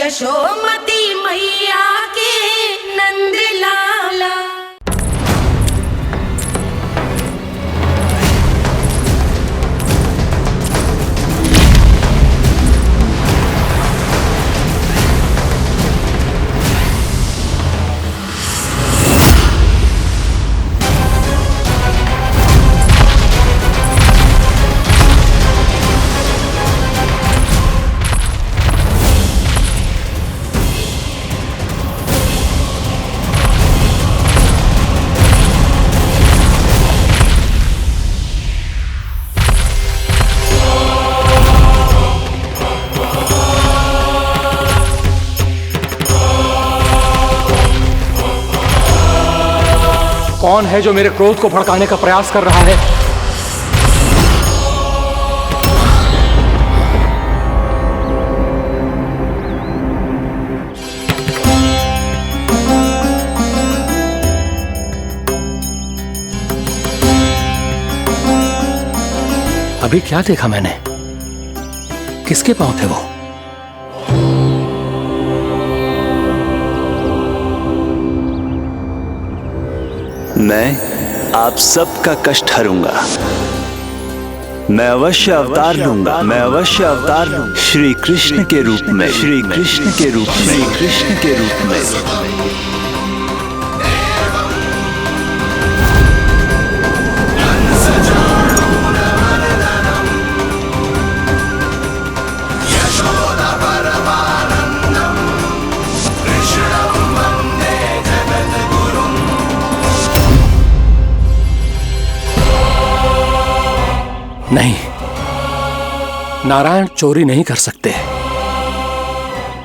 यशोमती मैया के नंद लाला। कौन है जो मेरे क्रोध को भड़काने का प्रयास कर रहा है? अभी क्या देखा मैंने? किसके पांव थे वो? मैं आप सबका कष्ट हरूंगा। मैं अवश्य अवतार लूंगा। मैं अवश्य अवतार लूंगा श्री कृष्ण के रूप में। श्री कृष्ण के रूप में। श्री कृष्ण के रूप में। नहीं, नारायण चोरी नहीं कर सकते।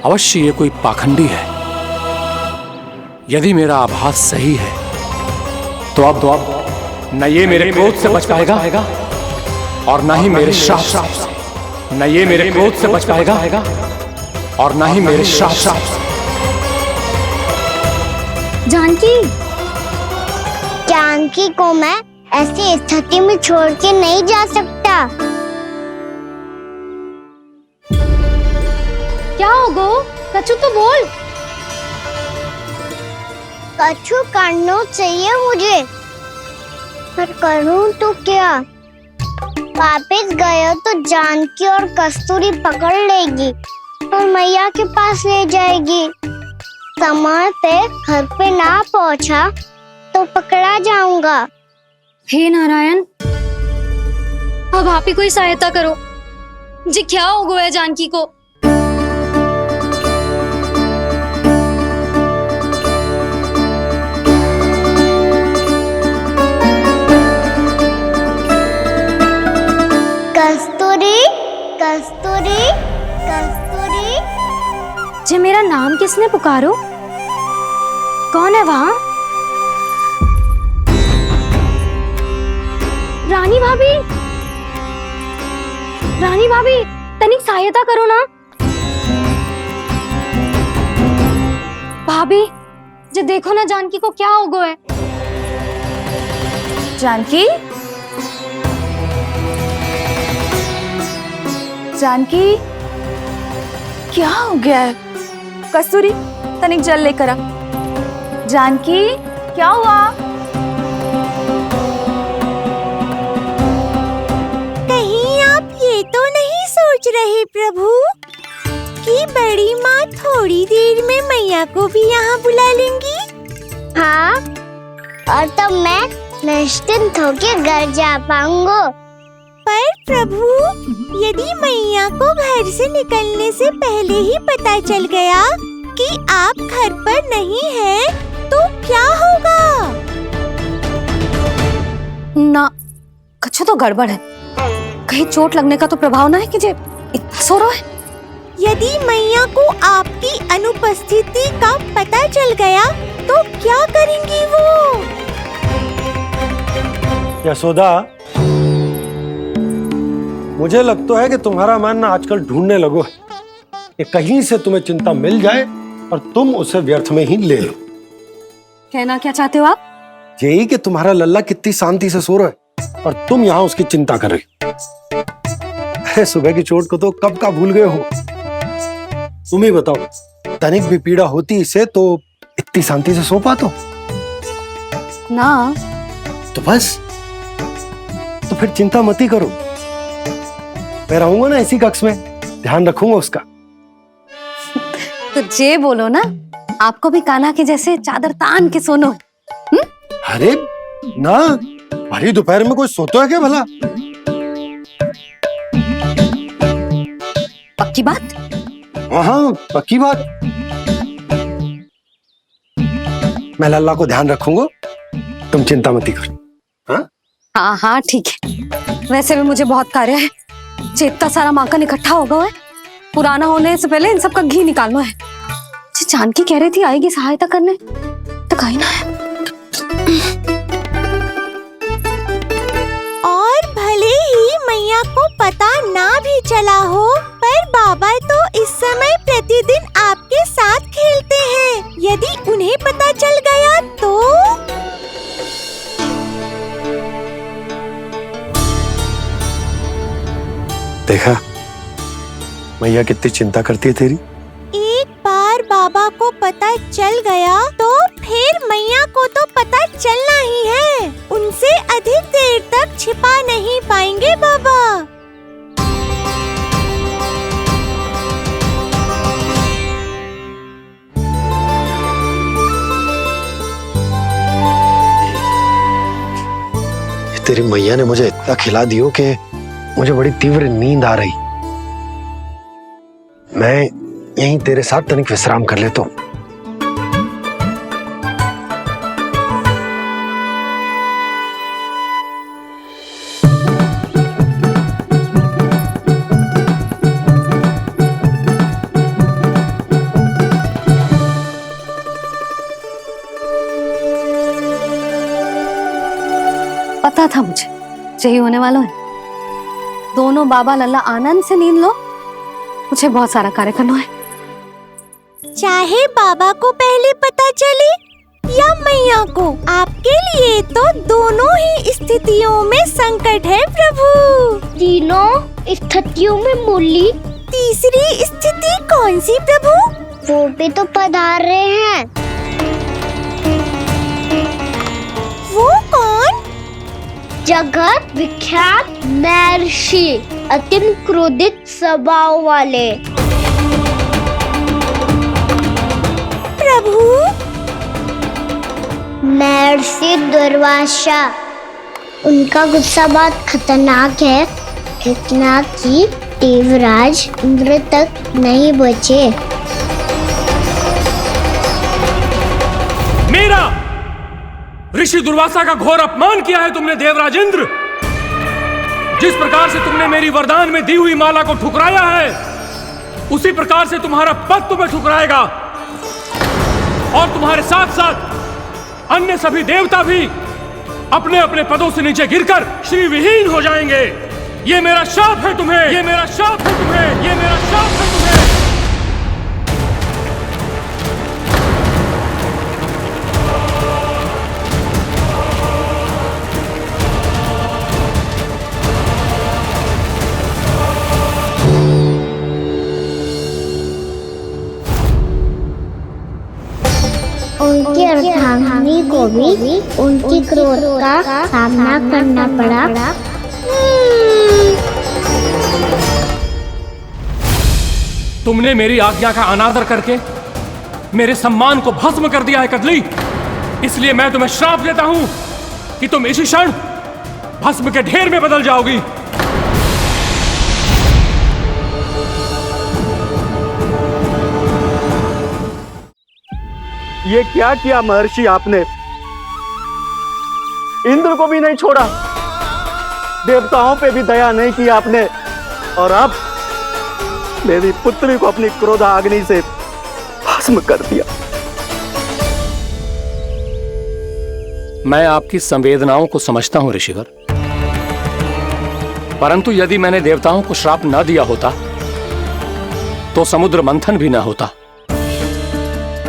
अवश्य ये कोई पाखंडी है। यदि मेरा आभास सही है तो अब न ये मेरे क्रोध से बच पाएगा और न ही मेरे श्राप से। न ये मेरे क्रोध से बच पाएगा और न ही मेरे श्राप से। जानकी को मैं ऐसी स्थिति में छोड़ के नहीं जा सकता। क्या होगा? कछु तो बोल। कछु करना चाहिए मुझे, पर करूं तो क्या? वापस गया तो जानकी और कस्तूरी पकड़ लेगी और मैया के पास ले जाएगी। समय पे घर पे ना पहुंचा तो पकड़ा जाऊंगा। हे नारायण, अब आप ही कोई सहायता करो। जी क्या हो गया जानकी को? कस्तूरी, कस्तूरी, कस्तूरी। जी मेरा नाम किसने पुकारो? कौन है वहाँ? रानी भाभी, रानी भाभी, तनिक सहायता करो ना। भाभी, जे देखो ना जानकी को क्या हो गया है। जानकी, जानकी, क्या हो गया है? कस्तूरी, तनिक जल लेकर आ। जानकी, क्या हुआ? ये तो नहीं सोच रहे प्रभु कि बड़ी माँ थोड़ी देर में मैया को भी यहाँ बुला लेंगी? हाँ, और तब मैं निश्चिंत होके घर जा पाऊंगा। पर प्रभु, यदि मैया को घर से निकलने से पहले ही पता चल गया कि आप घर पर नहीं हैं, तो क्या होगा? ना, कुछ तो गड़बड़ है। कहीं चोट लगने का तो प्रभाव ना है कि जे इतना सो रहा है। यदि मैया को आपकी अनुपस्थिति का पता चल गया तो क्या करेंगी वो? यशोदा, मुझे लगता है कि तुम्हारा मन आजकल ढूंढने लगो है कि कहीं से तुम्हें चिंता मिल जाए और तुम उसे व्यर्थ में ही ले लो। कहना क्या चाहते हो आप? यही कि तुम्हारा लल्ला कितनी शांति से सो रहा है और तुम यहाँ उसकी चिंता कर रही। सुबह की चोट को तो कब का भूल गए हो? तुम ही बताओ, तनिक भी पीड़ा होती इसे तो इतनी शांति से सो पातो? ना। तो बस, तो फिर चिंता मत ही करो, मैं रहूंगा ना इसी कक्ष में, ध्यान रखूंगा उसका। तो जे बोलो ना, आपको भी कान्हा के जैसे चादर तान के सोनो। अरे ना, भरी दोपहर में कोई सोता है क्या भला? पक्की बात? हाँ पक्की बात। मैं लल्ला को ध्यान रखूंगा, तुम चिंता मत ही करो। हाँ हाँ हाँ ठीक है। वैसे भी मुझे बहुत कार्य है, इतना सारा माखन इकट्ठा होगा है, पुराना होने से पहले इन सब का घी निकालना है। जानकी कह रही थी आएगी सहायता करने, तो कहीं ना है। और भले ही मैया को पता ना भी चला हो, पर बाबा तो इस समय प्रतिदिन आपके साथ खेलते हैं। यदि उन्हें पता चल गया तो? देखा मैया कितनी चिंता करती है तेरी। एक बार बाबा को पता चल गया तो फिर मैया को तो पता चलना ही है। उनसे अधिक देर तक छिपा नहीं पाएंगे बाबा। तेरी मैया ने मुझे इतना खिला दियो कि मुझे बड़ी तीव्र नींद आ रही। मैं यहीं तेरे साथ तनिक विश्राम कर लेता हूँ। पता था मुझे यही होने वाला है। दोनों बाबा लल्ला आनंद से नींद लो, मुझे बहुत सारा कार्य करना है। चाहे बाबा को पहले पता चले या मैया को, आपके लिए तो दोनों ही स्थितियों में संकट है प्रभु। तीनों स्थितियों में मुरली, तीसरी स्थिति कौन सी प्रभु? वो भी तो पधार रहे हैं। वो कौन? जगत विख्यात महर्षि, अत्यंत क्रोधित स्वभाव वाले। प्रभु महर्षि दुर्वासा। उनका गुस्सा बहुत खतरनाक है, इतना कि देवराज इंद्र तक नहीं बचे। मेरा ऋषि दुर्वासा का घोर अपमान किया है तुमने देवराज इंद्र। जिस प्रकार से तुमने मेरी वरदान में दी हुई माला को ठुकराया है, उसी प्रकार से तुम्हारा पद तुम्हें ठुकराएगा, और तुम्हारे साथ साथ अन्य सभी देवता भी अपने अपने पदों से नीचे गिरकर श्री विहीन हो जाएंगे। ये मेरा शाप है तुम्हें, ये मेरा शाप है तुम्हें, ये मेरा शाप है तुम्हें। उनकी अर्धांगिनी को भी उनकी क्रोध का सामना करना पड़ा। तुमने मेरी आज्ञा का अनादर करके मेरे सम्मान को भस्म कर दिया है कदली। इसलिए मैं तुम्हें श्राप देता हूं कि तुम इसी क्षण भस्म के ढेर में बदल जाओगी। ये क्या किया महर्षि आपने? इंद्र को भी नहीं छोड़ा, देवताओं पे भी दया नहीं की आपने, और अब मेरी पुत्री को अपनी क्रोधाग्नि से भस्म कर दिया। मैं आपकी संवेदनाओं को समझता हूं ऋषिवर, परंतु यदि मैंने देवताओं को श्राप न दिया होता तो समुद्र मंथन भी न होता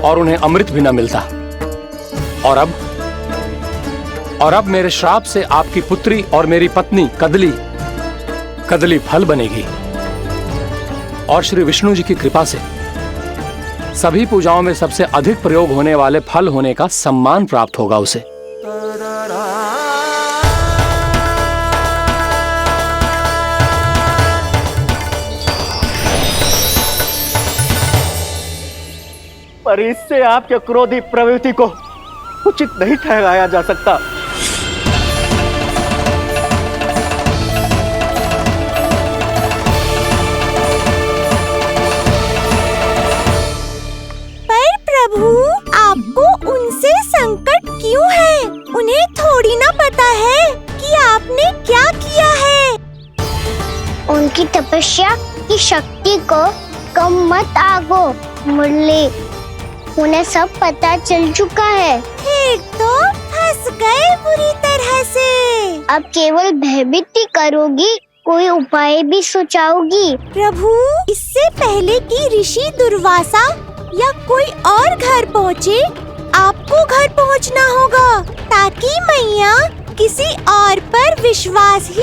और उन्हें अमृत भी न मिलता। और अब मेरे श्राप से आपकी पुत्री और मेरी पत्नी कदली फल बनेगी, और श्री विष्णु जी की कृपा से सभी पूजाओं में सबसे अधिक प्रयोग होने वाले फल होने का सम्मान प्राप्त होगा उसे। पर इससे आपके क्रोधी प्रवृत्ति को उचित नहीं ठहराया जा सकता। पर प्रभु, आपको उनसे संकट क्यों है? उन्हें थोड़ी ना पता है कि आपने क्या किया है। उनकी तपस्या की शक्ति को कम मत आगो मुरली, उन्हें सब पता चल चुका है। फिर तो फंस गए बुरी तरह से। अब केवल भयभीत ही करोगी, कोई उपाय भी सुझाओगी? प्रभु, इससे पहले कि ऋषि दुर्वासा या कोई और घर पहुँचे, आपको घर पहुँचना होगा ताकि मैया किसी और पर विश्वास ही